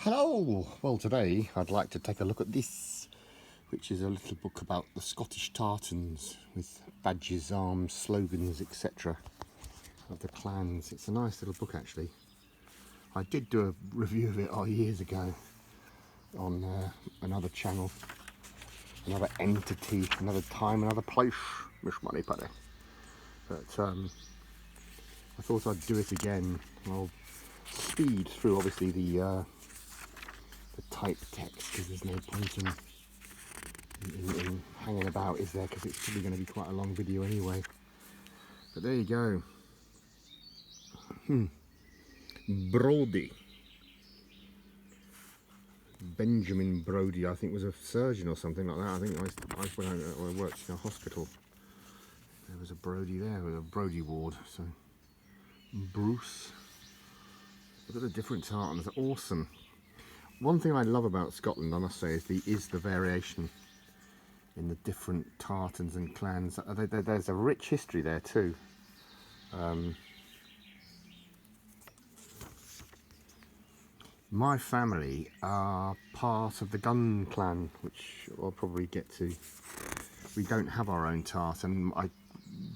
Hello! Well, today I'd like to take a look at this, which is a little book about the Scottish Tartans with badges, arms, slogans, etc. of the clans. It's a nice little book actually. I did do a review of it years ago on another channel, another entity, another time, another place. Miss Money Putty. But I thought I'd do it again. I'll speed through obviously the type text because there's no point in hanging about, is there? Because it's probably going to be quite a long video anyway. But there you go. Brodie. Benjamin Brodie, I think, was a surgeon or something like that. I think when I worked in a hospital, there was a Brodie there with a Brodie ward. So Bruce. Look at the different tartans. They're awesome. One thing I love about Scotland, I must say, is the variation in the different tartans and clans. There's a rich history there too. My family are part of the Gun clan, which I'll probably get to. We don't have our own tartan. I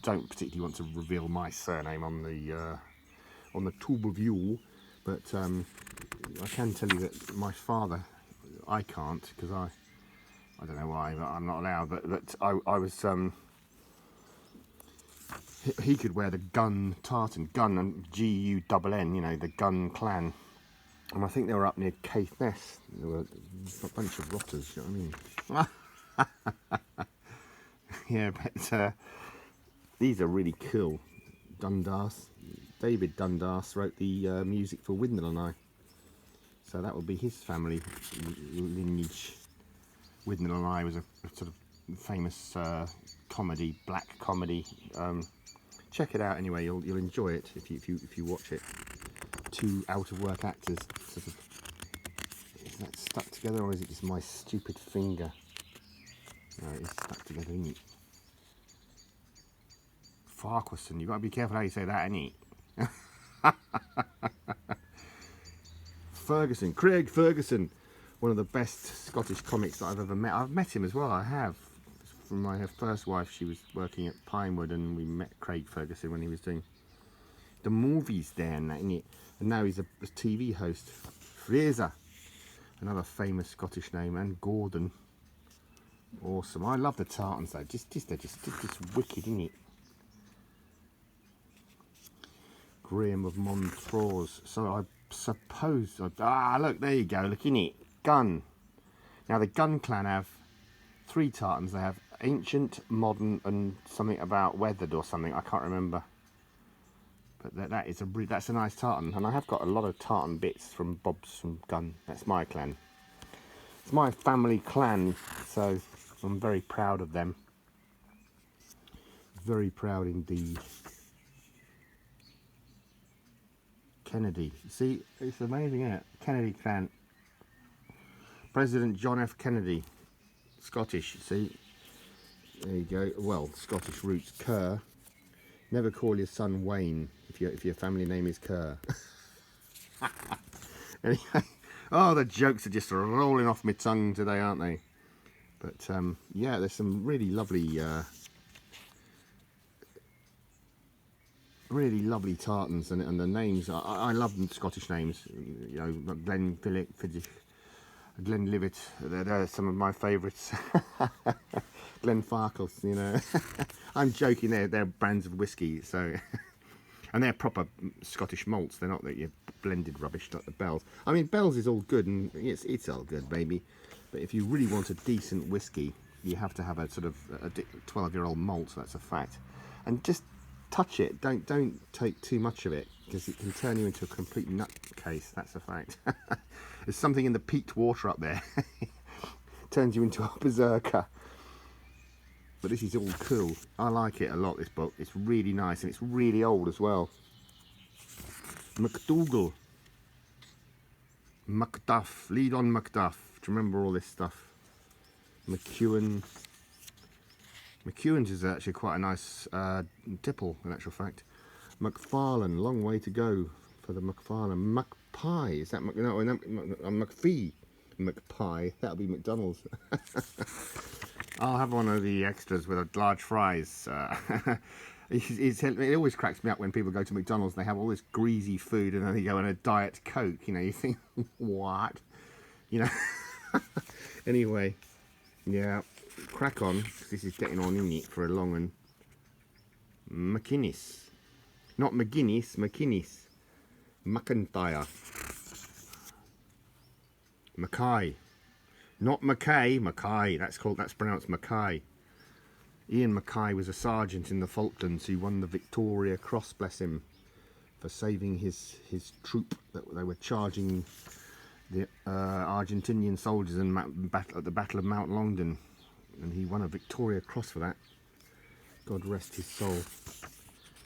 don't particularly want to reveal my surname on the tube of you, but I can tell you that my father, I can't because I don't know why, but I'm not allowed. But I was he could wear the Gun tartan, Gun and G-U-N-N, you know, the Gun clan. And I think they were up near Caithness. There were a bunch of rotters, you know what I mean? Yeah, but these are really cool. Dundas, David Dundas wrote the music for Windmill and I. So that would be his family lineage. Windmill and I was a sort of famous comedy, black comedy. Check it out anyway. You'll enjoy it if you watch it. Two out of work actors sort of, is that stuck together or is it just my stupid finger? No, it is stuck together, isn't it? Farquharson, you've got to be careful how you say that, ain't it? Ferguson, Craig Ferguson, one of the best Scottish comics that I've ever met. I've met him as well, I have. From my first wife, she was working at Pinewood and we met Craig Ferguson when he was doing the movies there and that, innit? And now he's a TV host. Fraser, another famous Scottish name, and Gordon. Awesome. I love the tartans though. They're just wicked, innit? Graham of Montrose. So I suppose. Look, there you go. Look, innit? Gun. Now the Gun clan have 3 tartans. They have ancient, modern, and something about weathered or something. I can't remember. But that's a nice tartan, and I have got a lot of tartan bits from Bob's from Gun. That's my clan. It's my family clan, so I'm very proud of them. Very proud indeed. Kennedy. See, it's amazing, isn't it? Kennedy clan. President John F. Kennedy. Scottish, see? There you go. Well, Scottish roots. Kerr. Never call your son Wayne if your family name is Kerr. Anyway, the jokes are just rolling off my tongue today, aren't they? But yeah, there's some really lovely tartans, and the names. I love the Scottish names. You know, Glenlivet. They're some of my favourites. Glenfarclas, you know. I'm joking. They're brands of whiskey, so and they're proper Scottish malts. They're not that you blended rubbish like the Bells. I mean, Bells is all good, and it's all good, baby. But if you really want a decent whiskey, you have to have a sort of a 12-year-old malt. That's a fact. And just touch it. Don't take too much of it because it can turn you into a complete nutcase. That's a fact. There's something in the peat water up there. Turns you into a berserker. But this is all cool. I like it a lot, this book. It's really nice and it's really old as well. MacDougall. Macduff. Lead on Macduff. Do you remember all this stuff? McEwen. McEwen's is actually quite a nice tipple, in actual fact. McFarlane. Long way to go. for the McFarlane. McPie, is that no, McPhee? McPie, that'll be McDonald's. I'll have one of the extras with a large fries. It always cracks me up when people go to McDonald's and they have all this greasy food and then they go on a diet Coke. You know, you think, what? You know. Anyway, yeah, crack on. This is getting on in it for a long one. McInnes, not McGuinness, McInnes, McIntyre, Mackay, not Mackay, Mackay. That's pronounced Mackay. Ian Mackay was a sergeant in the Falklands who won the Victoria Cross, bless him, for saving his troop that they were charging the Argentinian soldiers at the Battle of Mount Longdon, and he won a Victoria Cross for that. God rest his soul.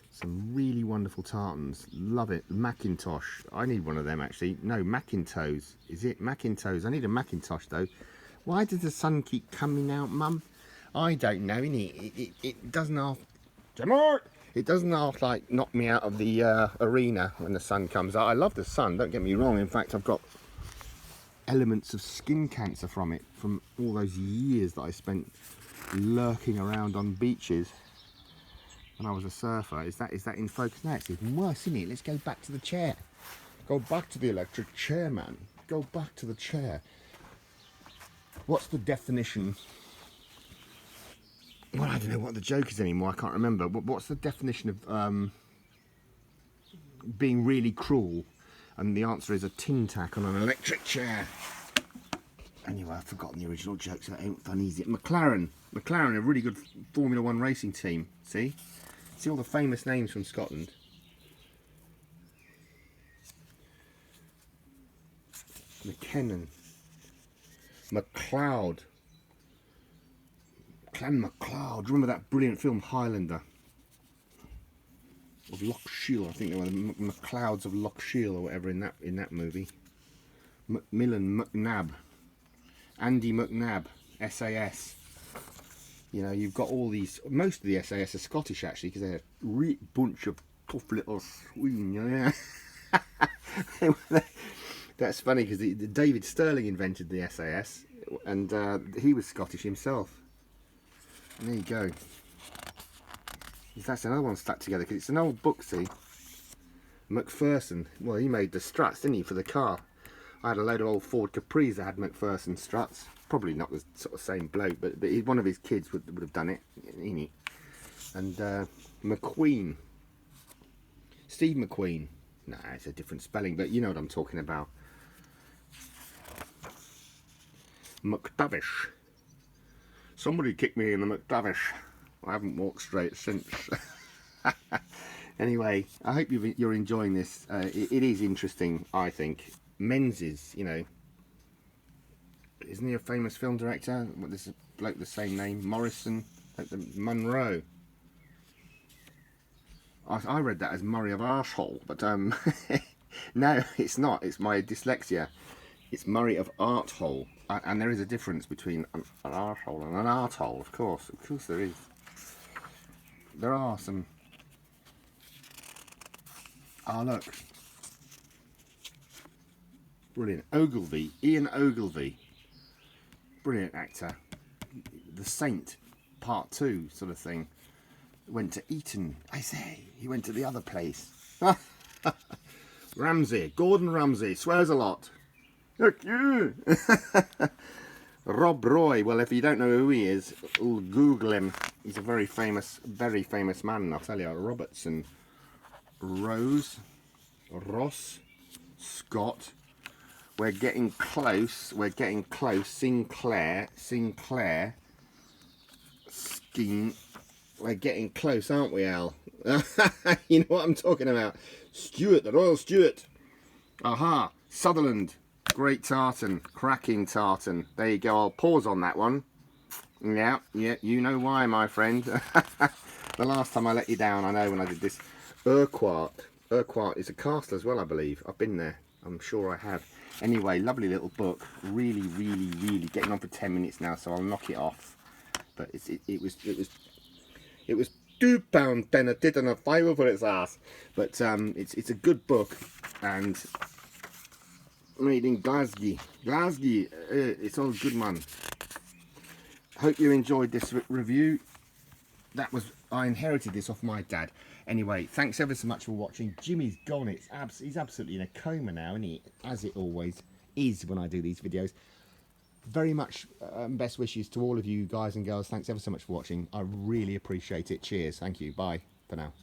Some really wonderful tartans. Love it. Macintosh. I need one of them actually. No, Macintosh. Is it Macintosh? I need a Macintosh though. Why does the sun keep coming out, Mum? I don't know, innit? It doesn't half... It doesn't half like knock me out of the arena when the sun comes out. I love the sun, don't get me wrong. In fact, I've got elements of skin cancer from it, from all those years that I spent lurking around on beaches when I was a surfer. Is that in focus now? It's even worse, isn't it? Let's go back to the chair. Go back to the electric chair, man. Go back to the chair. What's the definition? Well, I don't know what the joke is anymore. I can't remember. But what's the definition of being really cruel? And the answer is a tin tack on an electric chair. Anyway, I've forgotten the original joke, so that ain't fun, is it? McLaren, a really good Formula 1 racing team. See all the famous names from Scotland. McKinnon, MacLeod, Clan MacLeod. Remember that brilliant film Highlander? Of Loch Shiel, I think they were the MacLeods of Loch Shiel or whatever in that movie. Macmillan, McNabb, Andy McNabb, SAS. You know, you've got all these. Most of the SAS are Scottish actually, because they're a bunch of tough little swing. You know? That's funny because David Stirling invented the SAS, and he was Scottish himself. And there you go. That's another one stuck together because it's an old book, see. McPherson, well, he made the struts, didn't he, for the car. I had a load of old Ford Capris that had McPherson struts. Probably not the sort of same bloke, but one of his kids would have done it, in it. And McQueen, Steve McQueen. Nah, it's a different spelling, but you know what I'm talking about. McTavish. Somebody kicked me in the McTavish. I haven't walked straight since. Anyway, I hope you're enjoying this. It is interesting, I think. Menzies, you know, isn't he a famous film director? What, this is a bloke the same name, Morrison, Munro. I read that as Murray of Arsehole, but no, it's not. It's my dyslexia. It's Murray of Arthole, and there is a difference between an arsehole and an arthole, of course there is. There are some. Ah, look. Brilliant. Ogilvy, Ian Ogilvy. Brilliant actor. The Saint, part 2 sort of thing. Went to Eton. I say, he went to the other place. Ramsay, Gordon Ramsay, swears a lot. Look you. Rob Roy, well, if you don't know who he is, Google him. He's a very famous man, I'll tell you. Robertson, Rose, Ross, Scott. We're getting close. Sinclair, Skeen. We're getting close, aren't we, Al? You know what I'm talking about. Stewart, the Royal Stewart. Aha, Sutherland. Great tartan, cracking tartan. There you go, I'll pause on that one. Yeah, you know why, my friend. The last time I let you down, I know, when I did this. Urquhart is a castle as well, I believe. I've been there, I'm sure I have. Anyway, lovely little book. Really getting on for 10 minutes now, so I'll knock it off. But it was £2 pen a tit and a fiver for its ass. But it's a good book, and made in Glasgow. It's all good, man. Hope you enjoyed this review. I inherited this off my dad. Anyway, thanks ever so much for watching. Jimmy's gone. He's absolutely in a coma now, isn't he? As it always is when I do these videos. Very much best wishes to all of you guys and girls. Thanks ever so much for watching. I really appreciate it. Cheers. Thank you. Bye for now.